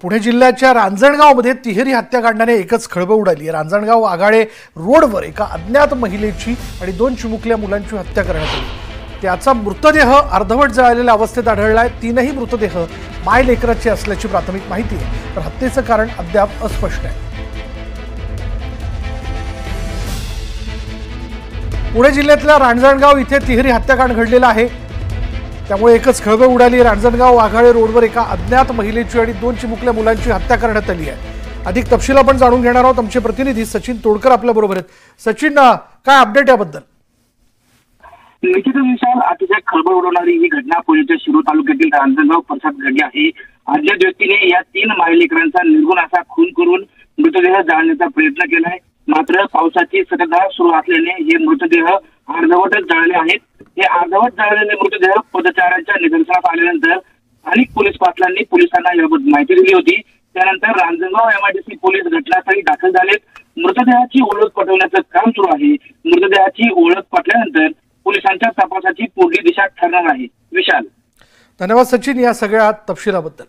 पुणे जिल्ह्याच्या रांजणगावमध्ये तिहेरी हत्याकांडाने एकच खळबळ उडाली। रांजणगाव आगाळे रोडवर एका अज्ञात महिलेची आणि 2 चिमुकल्या मुलांची हत्या करण्यात आली। त्याचा मृतदेह अर्धवट जळालेल्या अवस्थेत आढळलाय। तीनही मृतदेह माय लेकराचे असल्याची प्राथमिक माहिती आहे, तर हत्येचं कारण अद्याप अस्पष्ट आहे। पुणे जिल्ह्यातल्या रांजणगाव इथे तिहेरी हत्याकांड घडलेला आहे, त्यामुळे एकच खळबळ उडाली। रांजणगाव आगाळे रोडवर एका अज्ञात महिलेची आणि 2 चिमुकल्या मुलांची हत्या करण्यात आली आहे। अधिक तपशील आपण जाणून घेणार आहोत। आमचे प्रतिनिधी सचिन तोडकर आपल्या बरोबर आहेत। सचिन, काय अपडेट याबद्दल? निश्चितच विशाल, अतिशय खळबळ उडवणारी ही घटना पुण्याच्या शिरूर तालुक्यातील रांजणगाव परिसरात घडली आहे। अज्ञात व्यक्तीने या 3 मायलेकरांचा निर्गुण असा खून करून मृतदेह जाळण्याचा प्रयत्न केलाय। मात्र पावसाची संततधार सुरू असल्याने हे मृतदेह अर्धवटच जळाले आहेत। हे अर्धवट जळालेले मृतदेह पदचाऱ्यांच्या निदर्शनास आल्यानंतर अनेक पोलीस पाटलांनी पोलिसांना याबाबत माहिती दिली होती। त्यानंतर रांजणगाव एमआयडीसी पोलीस घटनास्थळी दाखल झालेत। मृतदेहाची ओळख पटवण्याचं काम सुरू आहे। मृतदेहाची ओळख पटल्यानंतर पोलिसांच्या तपासाची पुढील दिशा ठरणार आहे। विशाल, धन्यवाद सचिन या सगळ्या तपशिलाबद्दल।